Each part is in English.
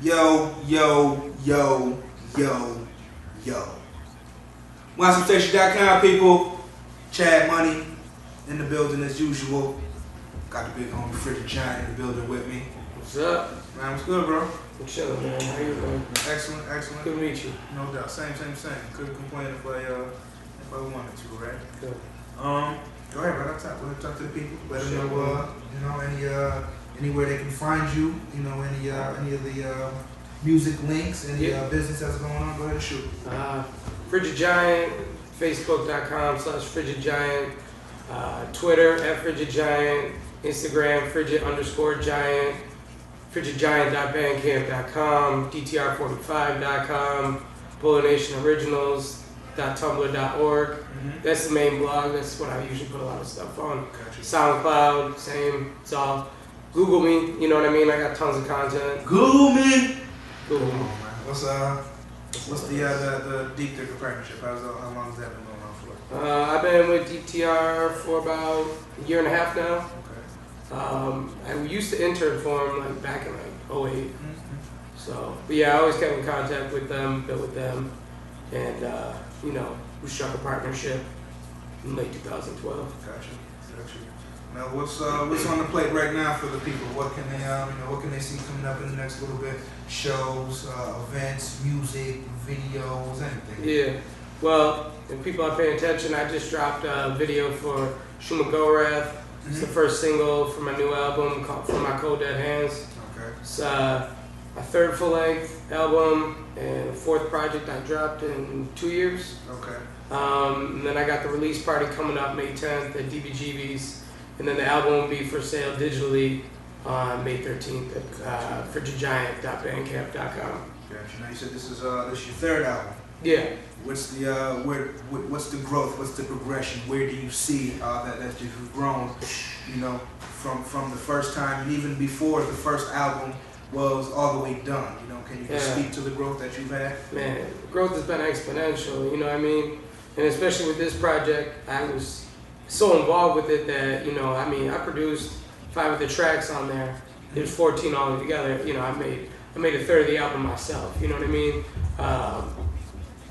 Yo, yo, yo, yo, yo. MonsterStation.com people. Chad Money in the building as usual. Got the big homie Frigid Giant in the building with me. What's up? Man, what's good, bro? I'm chilling, man. How you doing? Excellent, excellent. Good to meet you. No doubt. Same. Couldn't complain if I wanted to, right? Good. Go ahead, right on top. Go ahead, talk to the people. Let them know, anywhere they can find you. Any of the music links, any business that's going on. Go ahead and shoot. Frigid Giant, Facebook.com/Frigid Giant, Twitter @FrigidGiant, Instagram Frigid_Giant, FrigidGiant.bandcamp.com, DTR45.com, BulletNationOriginals.tumblr.org. That's the main blog. That's what I usually put a lot of stuff on. Gotcha. SoundCloud, same. It's all. Google me. You know what I mean? I got tons of content. Google me. Google Come me. on, man. What's the Deep Thicker partnership? How long has that been going on for? I've been with DTR for about a year and a half now. Okay. I used to intern for them like back in like '08. So, but yeah, I always kept in contact with them, built with them, and we struck a partnership in late 2012. Gotcha. Now, what's on the plate right now for the people? What can they see coming up in the next little bit? Shows, events, music, videos, anything. Yeah. Well, if people are paying attention, I just dropped a video for Shuma Gorath. It's the first single from my new album called "From My Cold Dead Hands." Okay. It's a third full-length album and a fourth project I dropped in 2 years. Okay. And then I got the release party coming up May 10th at DBGB's, and then the album will be for sale digitally on May 13th at FrigidGiant.bandcamp.com. Gotcha. Now you said this is your third album. Yeah. What's the what's the growth? What's the progression? Where do you see that you've grown? From the first time, and even before the first album was all the way done. Can you just speak to the growth that you've had? Man, growth has been exponential. You know what I mean? And especially with this project, I was so involved with it that I produced 5 of the tracks on there. There's 14 all together. I made a third of the album myself. You know what I mean?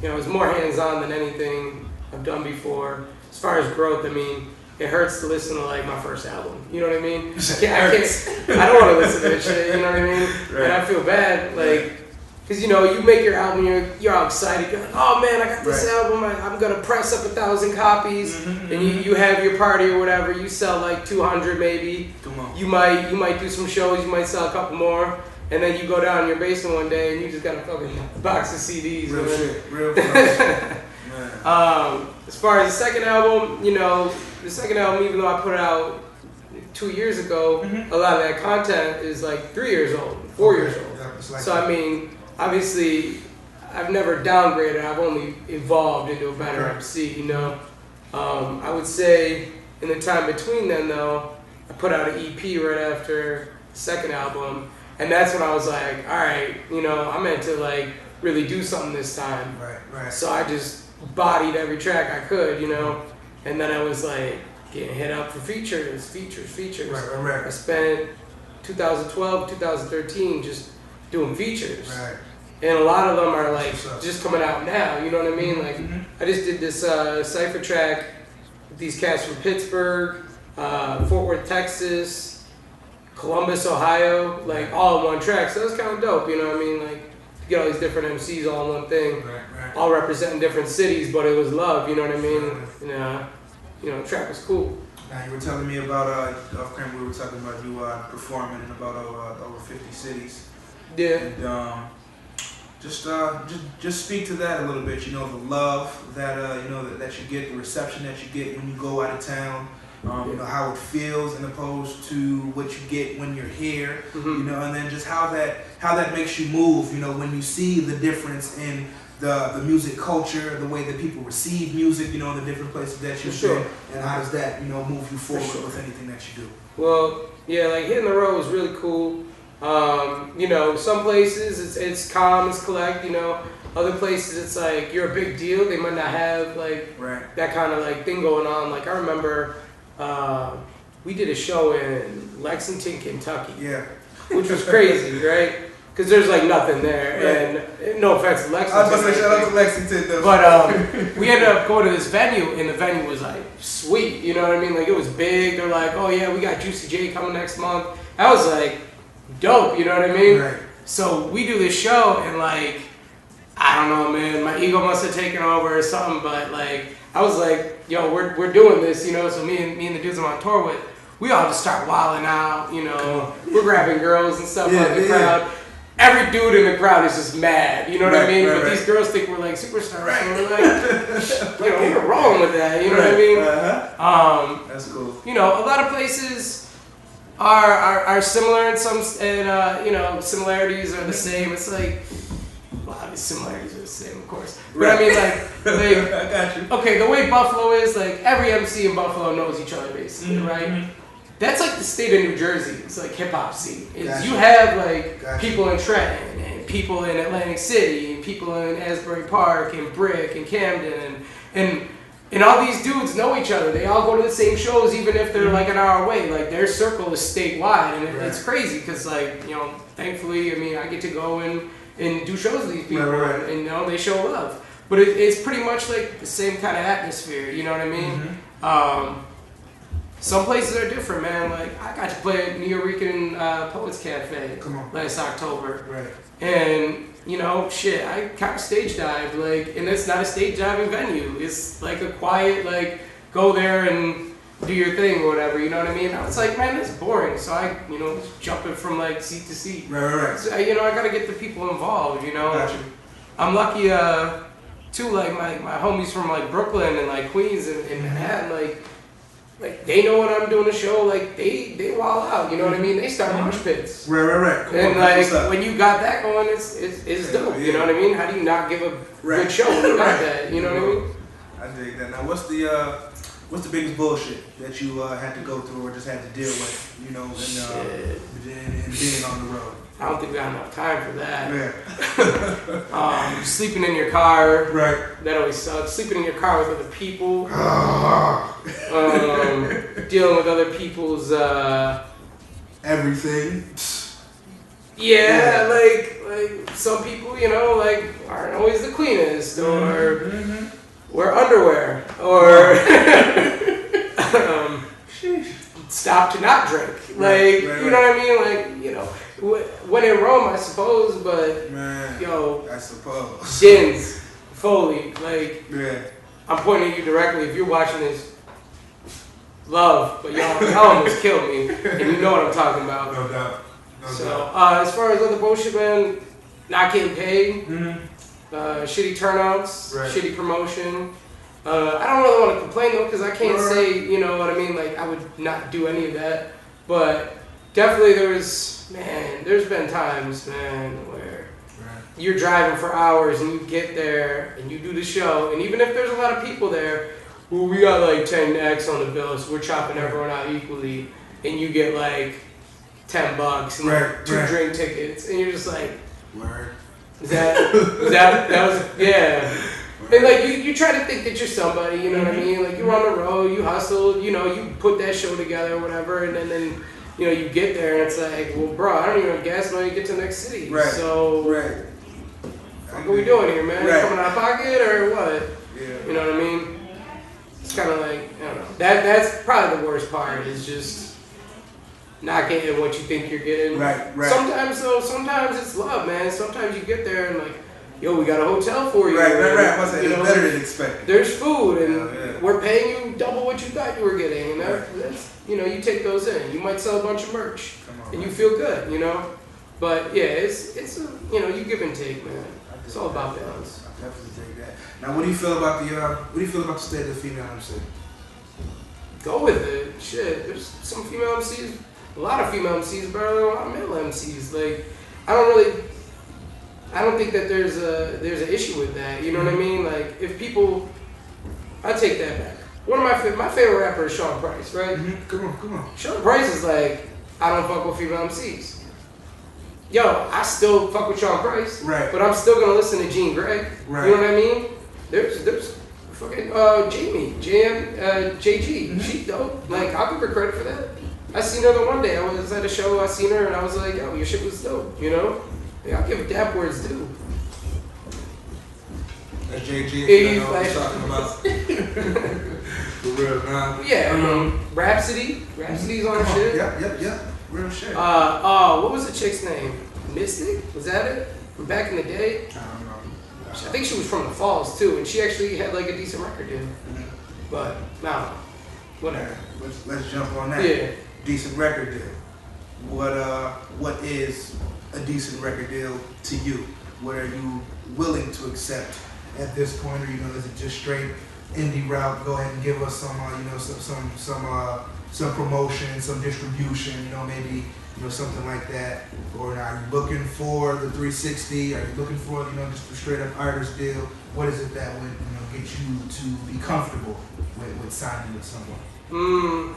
It was more hands-on than anything I've done before. As far as growth, it hurts to listen to like my first album. You know what I mean? I don't want to listen to that shit. You know what I mean? Right. And I feel bad, because you make your album, you're all excited. You're like, oh man, I got this album. I'm gonna press up 1,000 copies, and you have your party or whatever. You sell like 200 maybe. Come on. You might do some shows. You might sell a couple more. And then you go down in your basement one day and you just got a fucking box of CDs. Real shit. Real man. As far as the second album, even though I put it out 2 years ago, a lot of that content is like 3 years old, 4 years old. Yeah, like so obviously, I've never downgraded. I've only evolved into a better MC. I would say in the time between then, though, I put out an EP right after the second album. And that's when I was like, all right, I'm meant to like really do something this time. Right. So I just bodied every track I could, and then I was like getting hit up for features. Right. I spent 2012, 2013 just doing features. Right. And a lot of them are like just coming out now, you know what I mean? Like I just did this cypher track with these cats from Pittsburgh, Fort Worth, Texas, Columbus, Ohio, like all in one track. So it was kind of dope, you know what I mean? Like to get all these different MCs all in one thing, all representing different cities, but it was love, you know what I mean? The track was cool. Now you were telling me about off camera. We were talking about you performing in about over 50 cities. Yeah. And just speak to that a little bit. The love that that you get, the reception that you get when you go out of town. How it feels, and opposed to what you get when you're here. And then just how that makes you move. When you see the difference in the music culture, the way that people receive music. The different places that you've been, and how does that move you forward with anything that you do? Well, yeah, like hitting the road was really cool. Some places it's calm, it's collect. Other places it's like you're a big deal. They might not have like that kind of like thing going on. Like I remember. We did a show in Lexington, Kentucky. Yeah. Which was crazy, right? because there's like nothing there. And no offense to Lexington. I was going to say shout out to Lexington though. But we ended up going to this venue, and the venue was like sweet. You know what I mean? Like it was big. They're like, oh yeah, we got Juicy J coming next month. I was like, dope. You know what I mean? Right. So we do this show, and like, I don't know, man. My ego must have taken over or something. But like, I was like, yo, we're doing this, you know. So me and the dudes I'm on tour with, we all just start wilding out, you know. We're grabbing girls and stuff out of the crowd. Every dude in the crowd is just mad, you know what I mean? But these girls think we're like superstars. Right. And we're like, you know, we're rolling with that, you know what I mean? That's cool. You know, a lot of places are similar in some, and you know, similarities are the same. It's like, well, I mean, similarities are the same, of course. But I mean, like I got you. Okay, the way Buffalo is, like, every MC in Buffalo knows each other, basically, right? That's like the state of New Jersey. It's like hip-hop scene. You have, like, people in Trenton, and people in Atlantic City, and people in Asbury Park, and Brick, and Camden, and all these dudes know each other. They all go to the same shows, even if they're, like, an hour away. Like, their circle is statewide, and it's crazy, because, like, you know, thankfully, I mean, I get to go and do shows with these people, and, you know, they show love. But it's pretty much like the same kind of atmosphere, you know what I mean? Some places are different, man. Like, I got to play at New Yorican Poets Cafe last October. Right. And, you know, shit, I kind of stage dived, like, and it's not a stage diving venue. It's like a quiet, like, go there and do your thing or whatever, you know what I mean? I was like, man, that's boring. So I, you know, jumping from, like, seat to seat. Right. So, you know, I got to get the people involved, you know? Gotcha. I'm lucky, too, like, my homies from, like, Brooklyn and, like, Queens and Manhattan, like, they know when I'm doing a show, like, they wild out, you know what I mean? They start mosh pits. Right. Come and, on, like, when you got that going, it's dope, you know what I mean? How do you not give a good show when you got that, you know what I mean? I dig that. Now, what's the biggest bullshit that you had to go through or just had to deal with, you know, in being on the road? I don't think we got enough time for that. Yeah. Sleeping in your car. Right. That always sucks. Sleeping in your car with other people. Dealing with other people's everything. Yeah, like some people, you know, like aren't always the cleanest, or wear underwear, or stop to not drink. Like, you know what I mean? Like, you know, when in Rome, I suppose, but, man, yo, I suppose. Shins, Foley, like, yeah. I'm pointing at you directly. If you're watching this, love, but y'all almost killed me, and you know what I'm talking about. No doubt. As far as other bullshit, man, not getting paid, shitty turnouts, shitty promotion. I don't really want to complain though, because I can't say, you know what I mean, like I would not do any of that. But definitely there's been times, man, where you're driving for hours and you get there and you do the show, and even if there's a lot of people there, well, we got like 10 X on the bill, so we're chopping everyone out equally, and you get like $10 and like 2 drink tickets, and you're just like, word. That was, yeah. And like you try to think that you're somebody, you know what I mean? Like you're on the road, you hustled, you know, you put that show together or whatever, and then you know, you get there and it's like, well, bro, I don't even have gas money to get to the next city. So what are we doing here, man? Coming out of pocket or what? Yeah. You know what I mean? It's kind of like, I don't know. That's probably the worst part, is just not getting what you think you're getting. Right. Sometimes it's love, man. Sometimes you get there and like, yo, we got a hotel for you. Right. I must say, it's better than expected. There's food, and we're paying you double what you thought you were getting, and that's, you know, you take those in. You might sell a bunch of merch, and you feel good, you know. But yeah, it's a, you know, you give and take, man. It's all about balance. I definitely take that. Now, what do you feel about the state of the female MC? Go with it. Shit, there's some female MCs, a lot of female MCs better than a lot of male MCs. Like, I don't think that there's an issue with that. You know what I mean? Like, if people, I take that back. One of my favorite rapper is Sean Price, right? Come on. Sean Price is like, I don't fuck with female MCs. Yo, I still fuck with Sean Price, but I'm still gonna listen to Jean Grey. You know what I mean? There's fucking Jamie, JG. She dope. Like, I'll give her credit for that. I seen her the one day. I was at a show. I seen her and I was like, yo, your shit was dope. You know? Yeah, I'll give Dap where it's due. That's JG. Yeah, You know what I'm talking about. For real, nah. Yeah, Rhapsody's on her shit. Yep. Real shit. What was the chick's name? Mystic? Was that it? From back in the day? I don't know. I think she was from the Falls too, and she actually had like a decent record deal. But no, whatever. Let's jump on that. Yeah. Decent record deal. What is a decent record deal to you? What are you willing to accept at this point, or is it just straight indie route? Go ahead and give us some some promotion, some distribution, maybe something like that. Or are you looking for the 360? Are you looking for just a straight up artist deal? What is it that would get you to be comfortable with signing with someone?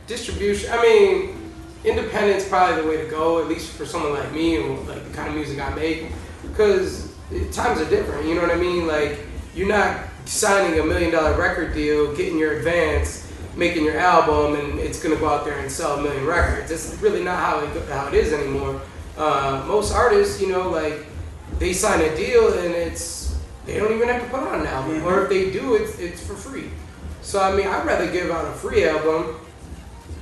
Distribution. I mean, independent's probably the way to go, at least for someone like me and like the kind of music I make, because times are different. You know what I mean? Like, you're not signing $1 million record deal, getting your advance, making your album, and it's gonna go out there and sell 1 million records. That's really not how it is anymore. Most artists, like, they sign a deal and they don't even have to put out an album, or if they do, it's for free. So I mean, I'd rather give out a free album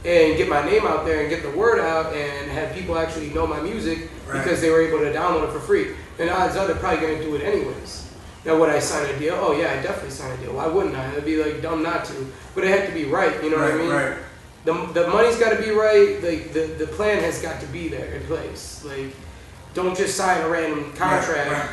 and get my name out there and get the word out and have people actually know my music because they were able to download it for free. And odds are they're probably gonna do it anyways. Now, would I sign a deal? Oh yeah, I definitely sign a deal. Why wouldn't I? It'd be like dumb not to. But it had to be right. You know what I mean? Right. The money's got to be right. Like the plan has got to be there in place. Like, don't just sign a random contract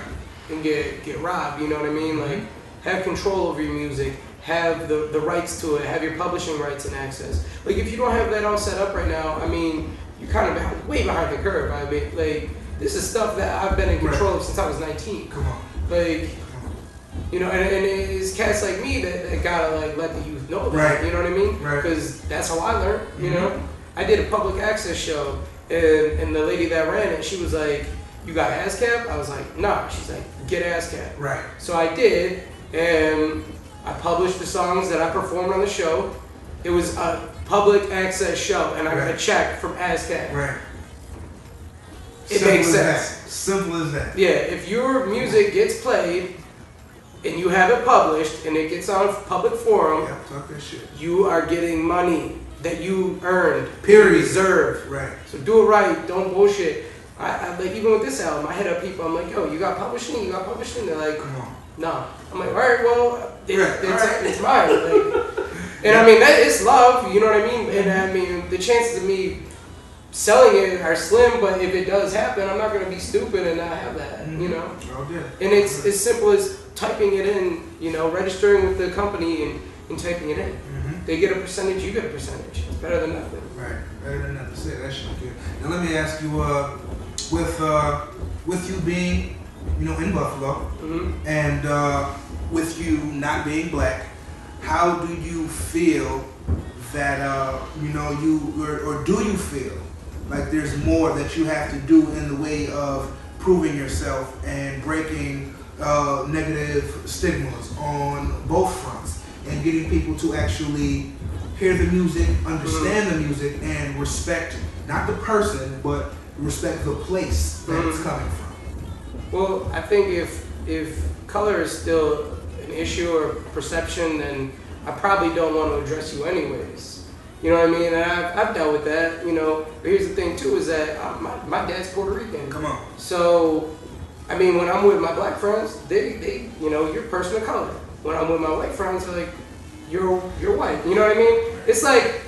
and get robbed. You know what I mean? Like, have control over your music. Have the rights to it. Have your publishing rights and access. Like, if you don't have that all set up right now, I mean, you're kind of way behind the curve. I mean, like, this is stuff that I've been in control of since I was 19. Come on. Like, and it's cats like me that gotta like let the youth know that, you know what I mean? Because that's how I learned, you know? I did a public access show, and the lady that ran it, she was like, "You got ASCAP?" I was like, "Nah." She's like, "Get ASCAP." Right. So I did, and I published the songs that I performed on the show. It was a public access show, and I got a check from ASCAP. Right. It makes sense. Simple as that. Yeah, if your music gets played and you have it published and it gets on public forum, talk that shit. You are getting money that you earned, period, reserved. Right. So do it right. Don't bullshit. I like, even with this album, I hit up people. I'm like, "Yo, you got publishing? You got publishing?" They're like, "Come on." "No." I'm like, "All right, well, it's mine." Like, and I mean, it's love. You know what I mean? And I mean, the chances of me selling it are slim, but if it does happen, I'm not gonna be stupid and not have that. You know. And it's as simple as typing it in, registering with the company and typing it in. They get a percentage, you get a percentage. It's better than nothing. Right, better than nothing. Say that shit good. Now let me ask you, with you being, in Buffalo, and with you not being black, how do you feel that or do you feel like there's more that you have to do in the way of proving yourself and breaking negative stigmas on both fronts and getting people to actually hear the music, understand the music, and respect not the person, but respect the place that it's coming from? Well, I think if color is still an issue or perception, then I probably don't want to address you anyways. You know what I mean? And I've dealt with that, But here's the thing too, is that my dad's Puerto Rican. Come on. So, I mean, when I'm with my black friends, they you're a person of color. When I'm with my white friends, they're like, you're white. You know what I mean? It's like,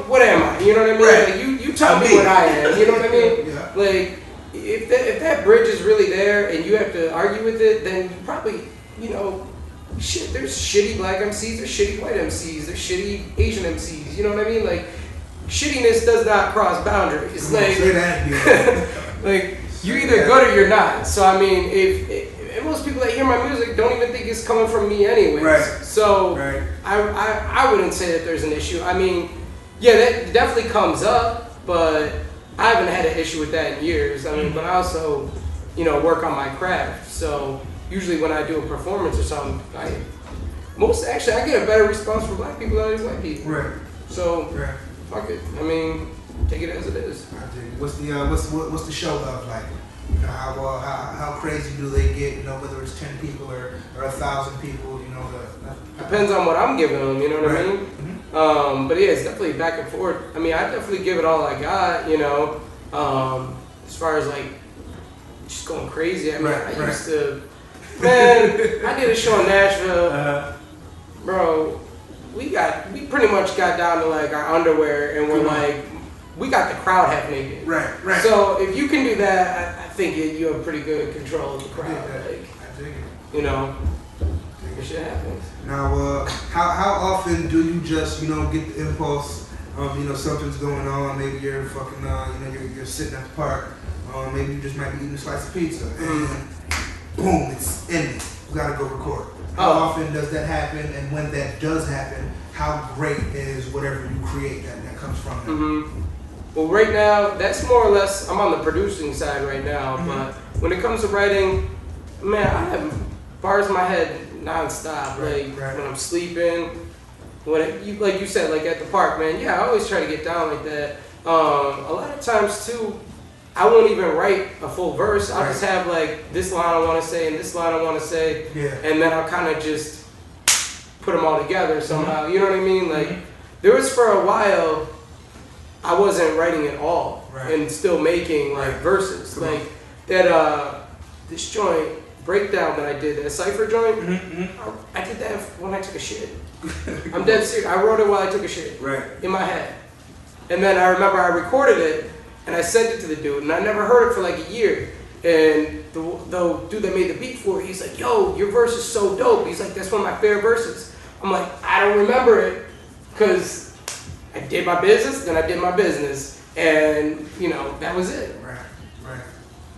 what am I? You know what I mean? Right. Like, you tell me what I am. You know what I mean? Yeah. Like, if that bridge is really there and you have to argue with it, then you probably, shit, there's shitty black MCs, there's shitty white MCs, there's shitty Asian MCs. You know what I mean? Like, shittiness does not cross boundaries. Like, say that, like, you're either good or you're not. So I mean, if most people that hear my music don't even think it's coming from me anyways. Right. So I wouldn't say that there's an issue. I mean, yeah, that definitely comes up, but I haven't had an issue with that in years. I mean, but I also, work on my craft. So usually when I do a performance or something, I get a better response from black people than I do white people. Right. So fuck it. I mean, take it as it is. I dig it. What's the show love like? You know, how crazy do they get? You know, whether it's 10 people or 1,000 people. You know, Depends on what I'm giving them. You know what I mean? Mm-hmm. But yeah, it's definitely back and forth. I mean, I definitely give it all I got. You know, as far as like just going crazy. I mean, I used to. Man, I did a show in Nashville, bro. We pretty much got down to like our underwear, and we're like, we got the crowd half naked. Right. So if you can do that, I think you have pretty good control of the crowd. I dig it. You know, shit happens. Now, how often do you just, you know, get the impulse of, you know, something's going on? Maybe you're fucking, you know, you're sitting at the park. Maybe you just might be eating a slice of pizza, and boom, it's ended. You gotta go record. How often does that happen? And when that does happen, how great is whatever you create that comes from that? Mm-hmm. Well, right now, that's more or less, I'm on the producing side right now, but when it comes to writing, man, I have bars in my head nonstop. When I'm sleeping, like you said, like at the park, man, yeah, I always try to get down like that. A lot of times, too, I won't even write a full verse. I'll just have like this line I want to say and this line I want to say, and then I'll kind of just put them all together somehow. You know what I mean? Like there was for a while I wasn't writing at all and still making like verses. Like that this joint breakdown that I did, that cipher joint. I did that when I took a shit. I'm dead serious. I wrote it while I took a shit in my head, and then I remember I recorded it. And I sent it to the dude, and I never heard it for like a year. And the dude that made the beat for it, he's like, yo, your verse is so dope. He's like, that's one of my favorite verses. I'm like, I don't remember it, because I did my business, then I did my business. And, you know, that was it. Right.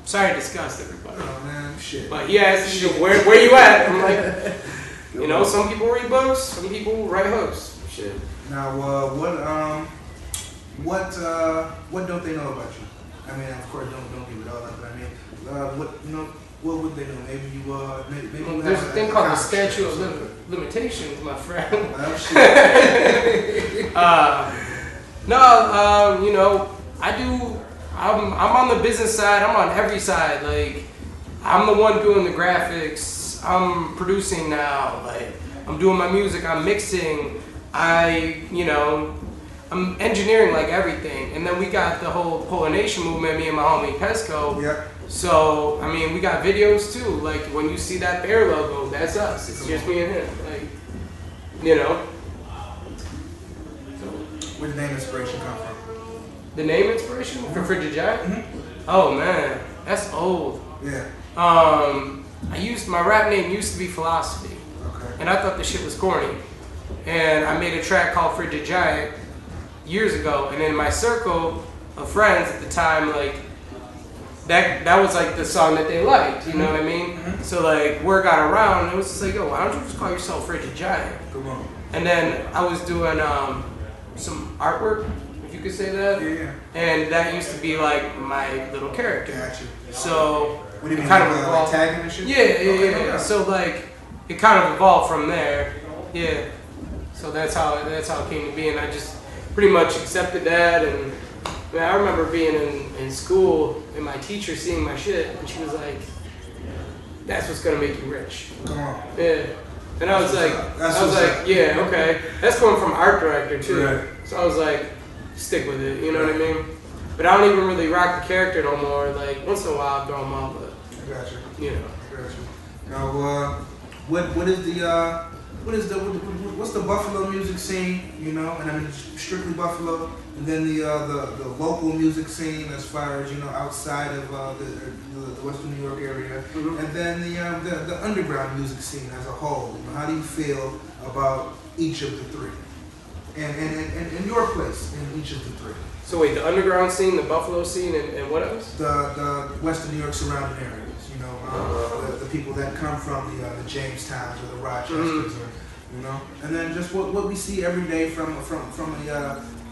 Sorry to disgust everybody. Oh, man, shit. But he asked me, where you at? I'm like, you know, some people read books, some people write hooks. Shit. Now, what don't they know about you? I mean, of course, don't give it all up. But I mean, what would they know? Maybe you maybe there's a thing called the statute of limitations, my friend. Well, shit. No, you know, I'm on the business side. I'm on every side. Like, I'm the one doing the graphics. I'm producing now. Like, I'm doing my music. I'm mixing. I'm engineering like everything, and then we got the whole Pollination movement, me and my homie Pesco. Yeah. So, I mean, we got videos too. Like, when you see that bear logo, that's us. It's just me and him. Like, you know. Where did the name inspiration come from? The name inspiration for Frigid Giant? Oh man, that's old. Yeah. My rap name used to be Philosophy, and I thought the shit was corny, and I made a track called Frigid Giant years ago, and in my circle of friends at the time, like that was like the song that they liked, you know what I mean? So like word got around, and it was just like, yo, why don't you just call yourself Frigid Giant? Come on. And then I was doing some artwork, if you could say that. Yeah. And that used to be like my little character. Gotcha. So what do you mean, kind of like evolved. tagging and shit? Yeah. So like it kind of evolved from there. Yeah. So that's how it came to be, and I just pretty much accepted that. And man, I remember being in school and my teacher seeing my shit, and she was like, "That's what's gonna make you rich." Come on. Yeah. And I was like, yeah, okay. That's coming from art director too. Right. So I was like, stick with it, you know what I mean? But I don't even really rock the character no more. Like once in a while I throw them out, but Gotcha. you know. Gotcha. Now, what's the Buffalo music scene? You know, and I mean strictly Buffalo, and then the local music scene as far as, you know, outside of the Western New York area, and then the underground music scene as a whole. You know, how do you feel about each of the three, and your place in each of the three? So wait, the underground scene, the Buffalo scene, and what else? The Western New York surrounding areas. You know, the people that come from the Jamestowns or the Rochesters, or, you know, and then just what we see every day from a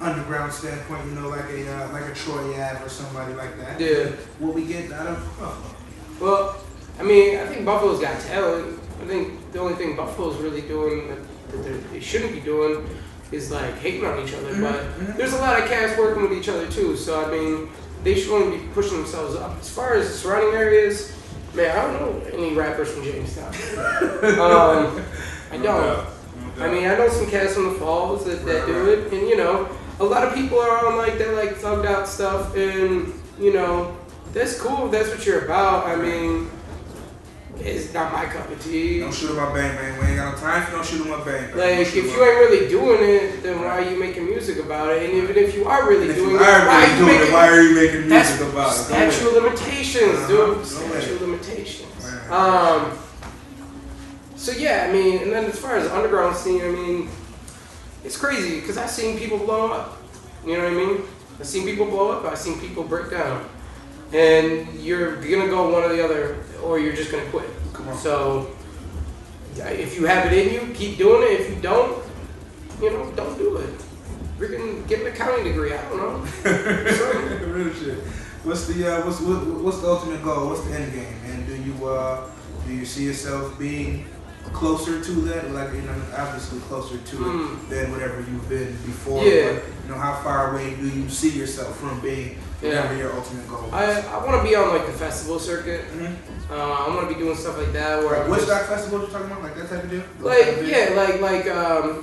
underground standpoint. You know, like a Troy Ave or somebody like that. Yeah. What we get out of Buffalo. Well, I mean, I think Buffalo's got talent. I think the only thing Buffalo's really doing that they shouldn't be doing is like hating on each other, but there's a lot of cats working with each other too. So I mean, they should only be pushing themselves up. As far as surrounding areas, man, I don't know any rappers from Jamestown. I don't. I mean, I know some cats from the Falls that do it, and you know, a lot of people are on like that like thugged out stuff, and you know, that's cool if that's what you're about. I mean, it's not my cup of tea. Don't shoot 'em up, bang bang. We ain't got no time for no shoot 'em up, bang bang. Like, if you ain't really doing it, then why are you making music about it? And even if you are really doing it, why are you making music about it? Statute of limitations, dude. Statute of limitations. So yeah, I mean, and then as far as the underground scene, I mean, it's crazy because I've seen people blow up. You know what I mean? I've seen people blow up. I've seen people break down. And you're gonna go one or the other, or you're just gonna quit. Come on. So if you have it in you, keep doing it. If you don't, you know, don't do it. Freaking get an accounting degree. I don't know. Real shit. What's the ultimate goal? What's the end game? And do you see yourself being closer to that? Like, you know, obviously closer to it than whatever you've been before. Yeah. But, you know, how far away do you see yourself from being whatever your ultimate goal is? I want to be on like the festival circuit. I want to be doing stuff like that. Where Woodstock Festival you're talking about? Like that type of deal? Like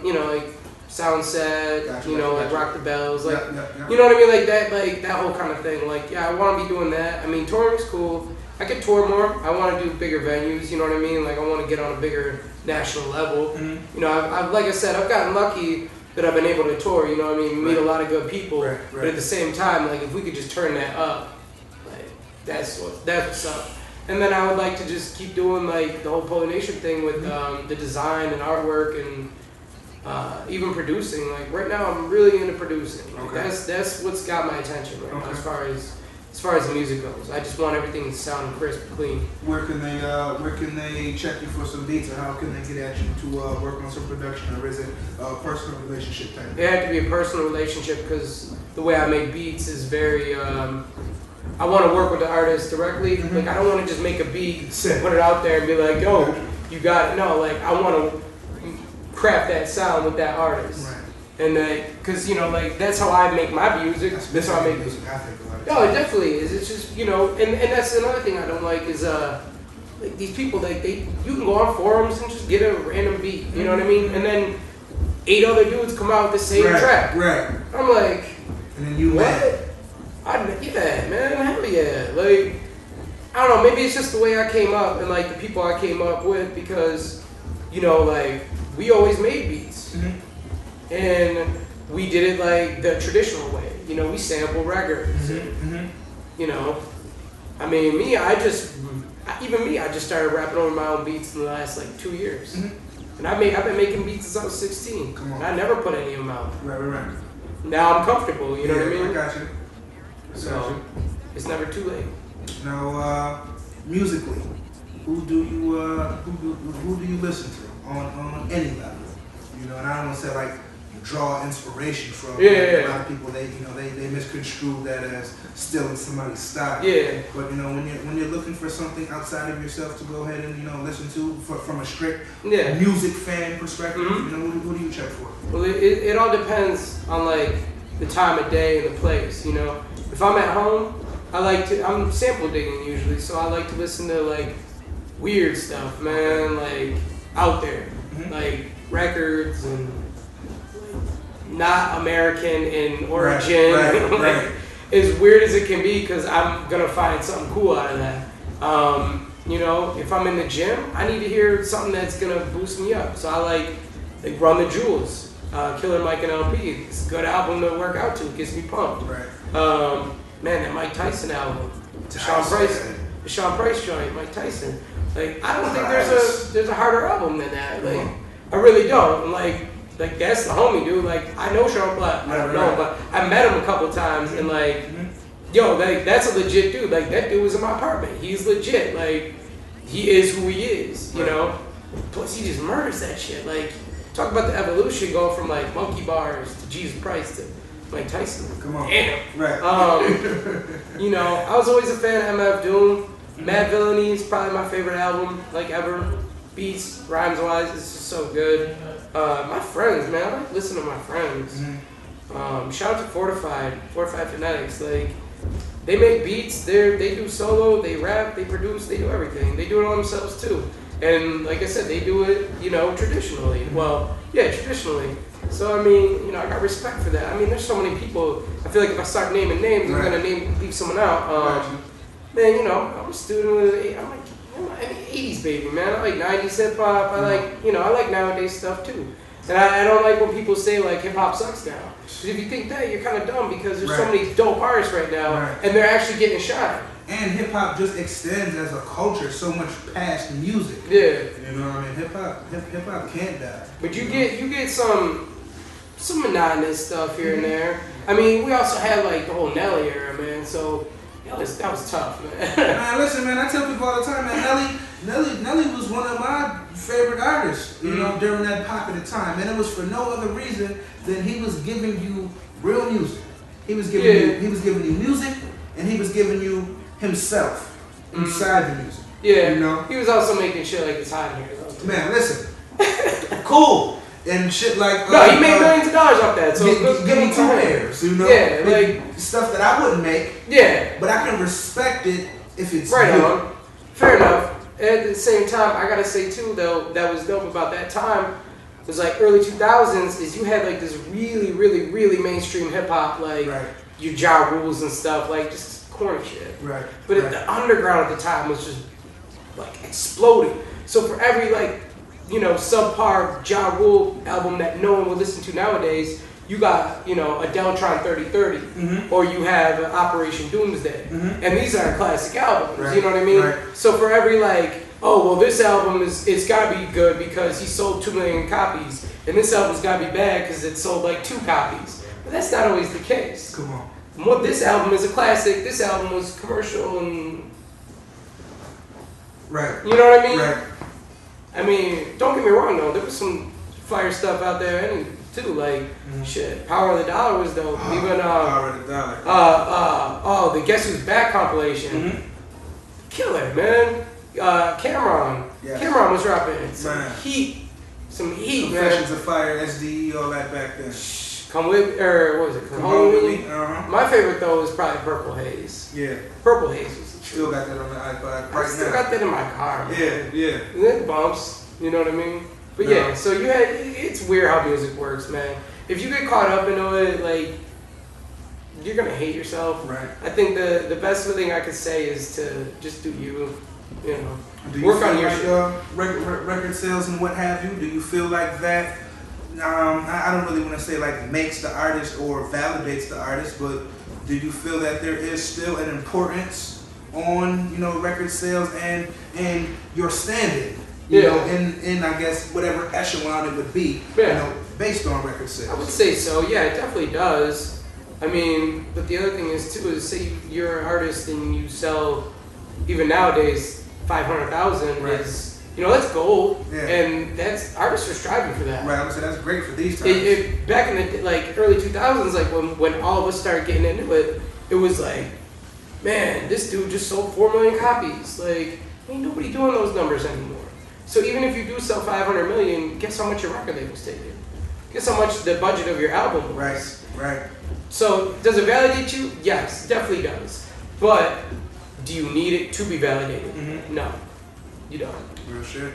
you know, like Soundset, Gotcha, you know, gotcha. like Rock the Bells, like Yeah. you know what I mean, like that whole kind of thing. Like, yeah, I want to be doing that. I mean, touring's cool. I could tour more. I want to do bigger venues. You know what I mean? Like, I want to get on a bigger national level. You know, I've like I said, I've gotten lucky that I've been able to tour. You know what I mean? Meet a lot of good people. Right. But at the same time, like, if we could just turn that up, like, that's what's up. And then I would like to just keep doing like the whole Polar Nation thing with the design and artwork and even producing. Like right now, I'm really into producing. Like, that's what's got my attention right now as far as the music goes. I just want everything to sound crisp, clean. Where can they check you for some beats, or how can they get at you to work on some production, or is it a personal relationship type? It had to be a personal relationship because the way I make beats is very. I want to work with the artist directly. Like, I don't want to just make a beat, put it out there, and be like, "Yo, you got it." No, like, I want to craft that sound with that artist. Right. And because you know, like, that's how I make my music. That's how I make music. I think a lot of No, it definitely is. It's just, you know, and that's another thing I don't like is like these people, like, you can go on forums and just get a random beat. You know what I mean? And then 8 other dudes come out with the same track. Right. I'm like, and then you what? mad. Yeah, man, hell yeah. Like, I don't know, maybe it's just the way I came up and like the people I came up with because, you know, like, we always made beats. And we did it like the traditional way. You know, we sample records. You know, I mean, I just started rapping over my own beats in the last like 2 years. And I've been making beats since I was 16. Come on. And I never put any of them out. Right. Now I'm comfortable, you know what I mean? I got you. So, it's never too late. Now, musically, who do you listen to on any level? You know, and I don't want to say like draw inspiration from. A lot of people they misconstrue that as stealing somebody's style. Yeah. But you know, when you're looking for something outside of yourself to go ahead and listen to from a strict music fan perspective, you know, who do you check for? Well, it all depends on like the time of day and the place. You know, if I'm at home, I'm sample digging usually, so I like to listen to like weird stuff, man, like out there, like records and not American in origin, right. as weird as it can be, because I'm gonna find something cool out of that. You know, if I'm in the gym, I need to hear something that's gonna boost me up. So I like Run the Jewels, Killer Mike and LP. It's a good album to work out to. It gets me pumped. Right. Man, that Mike Tyson album, the Sean Price joint, Mike Tyson. Like, I don't think there's a harder album than that. Like, I really don't. Like that's the homie, dude. Like, I know Sean Black. I don't know, but I met him a couple times, and like, yo, like, that's a legit dude. Like, that dude was in my apartment. He's legit. Like, he is who he is. You know. Plus, he just murders that shit. Like, talk about the evolution going from like monkey bars to Jesus Christ to Mike Tyson. Come on. Damn. Right. You know, I was always a fan of MF Doom. Mad Villainy is probably my favorite album, like, ever. beats, rhymes wise, it's just so good. My friends, man, I like listening to my friends. Shout out to Fortified Phonetics. Like, they make beats, they do solo, they rap, they produce, they do everything. They do it all themselves too. And like I said, they do it, traditionally. Well, yeah, traditionally. So I mean, I got respect for that. I mean, there's so many people. I feel like if I start naming names, I'm gonna leave someone out. Man, I'm a student of I'm an 80s baby, man. I like 90s hip hop. I like nowadays stuff too. And I don't like when people say like hip hop sucks now. Because if you think that, you're kind of dumb because there's so many dope artists right now, and they're actually getting shot. And hip hop just extends as a culture so much past music. Yeah. You know what I mean? Hip hop can't die. But you get some monotonous stuff here and there. I mean, we also had like the whole Nelly era, man. So that was tough, man. Man, listen, man. I tell people all the time, man. Nelly was one of my favorite artists, during that popular time, and it was for no other reason than he was giving you real music. He was giving you music, and he was giving you himself inside the music. Yeah, He was also making shit like it's hot in here, though. Man, listen, cool. And shit like no, he made millions of dollars off that. So give me 2 hairs, Yeah, like stuff that I wouldn't make. Yeah, but I can respect it if it's right good. on. Fair enough. At the same time, I gotta say too, though, that was dope about that time was like early 2000s. Is you had like this really, really, really mainstream hip hop, like your Ja Rules and stuff, like just corny shit. Right. But the underground at the time was just like exploding. So for every like subpar Ja Rule album that no one would listen to nowadays, you got, a Deltron 3030, or you have Operation Doomsday. And these are classic albums, you know what I mean? Right. So for every this album it's gotta be good because he sold 2 million copies, and this album's gotta be bad because it sold like 2 copies. But that's not always the case. Come on. What this album is a classic, this album was commercial and right. You know what I mean? Right. I mean, don't get me wrong though, there was some fire stuff out there too, like shit. Power of the Dollar was dope. Even Power of the Dollar. the Guess Who's Back compilation. Killer, man. Cameron. Yes. Cameron was rapping some heat, man. Confessions of Fire, SDE, all that back then. Come with, or what was it? Come Home With Me. My favorite though is probably Purple Haze. Yeah. Purple Haze was Still got that on the iPod I still got that in my car, man. Yeah. It bumps, you know what I mean? But yeah, so it's weird how music works, man. If you get caught up into it, like, you're gonna hate yourself. Right. I think the best thing I could say is to just do you know. Do you work feel on your record sales and what have you? Do you feel like that? I don't really want to say like makes the artist or validates the artist, but do you feel that there is still an importance on record sales and your standing? In I guess whatever echelon it would be, based on record sales. I would say so. Yeah, it definitely does. I mean, but the other thing is too is say you're an artist and you sell even nowadays 500,000 is that's gold, and that's artists are striving for that. Right, so that's great for these times. Back in the early 2000s, like when all of us started getting into it, it was like, man, this dude just sold 4 million copies. Like, ain't nobody doing those numbers anymore. So even if you do sell 500 million, guess how much your record label's taking? Guess how much the budget of your album was? Right. So does it validate you? Yes, definitely does. But do you need it to be validated? No, you don't. Real shit.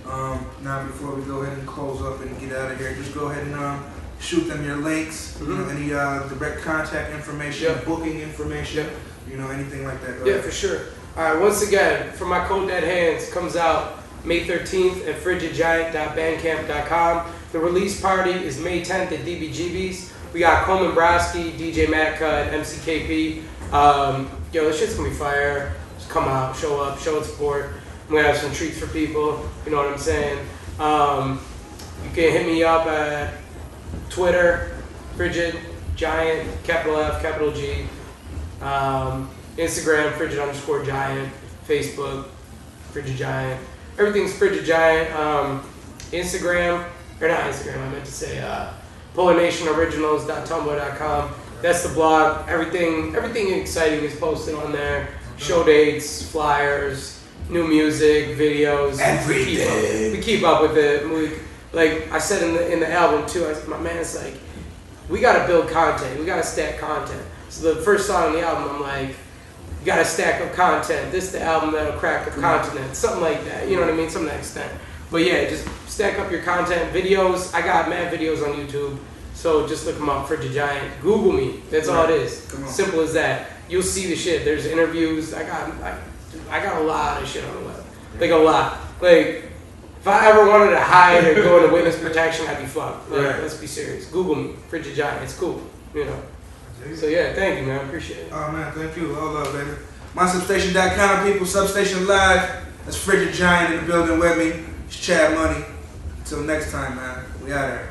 Now before we go ahead and close up and get out of here, just go ahead and shoot them your links. Any direct contact information, booking information. Anything like that. Yeah, for sure. All right. Once again, For My Cold Dead Hands comes out May 13th at frigidgiant.bandcamp.com. The release party is May 10th at DBGB's. We got Coleman Broski, DJ Matt Cut, MCKP. This shit's gonna be fire. Just come out, show up, show support. I'm gonna have some treats for people. You know what I'm saying? You can hit me up at Twitter, Frigid Giant, capital F, capital G. Instagram, Frigid_Giant. Facebook, Frigid Giant. Everything's Frigid Giant. Instagram, or not Instagram, I meant to say PolarNationOriginals.tumblr.com. That's the blog. Everything exciting is posted on there. Show dates, flyers, new music, videos. Everything. We keep up with it. Like I said in the album too, my man's like, we gotta build content. We gotta stack content. So the first song on the album, I'm like, you gotta stack up content. This is the album that'll crack a continent. Something like that. You know what I mean? Something to that extent. But yeah, just stack up your content. Videos, I got mad videos on YouTube. So just look them up, Frigid Giant. Google me. That's all it is. Simple as that. You'll see the shit. There's interviews. I got a lot of shit on the web. Like a lot. Like if I ever wanted to hide or go into witness protection, I'd be fucked. Like, let's be serious. Google me, Frigid Giant. It's cool. You know. So yeah, thank you, man. I appreciate it. Oh man, thank you. All love, baby. MySubstation.com, people. Substation Live. That's Frigid Giant in the building with me. It's Chad Money. Until next time, man. We out here.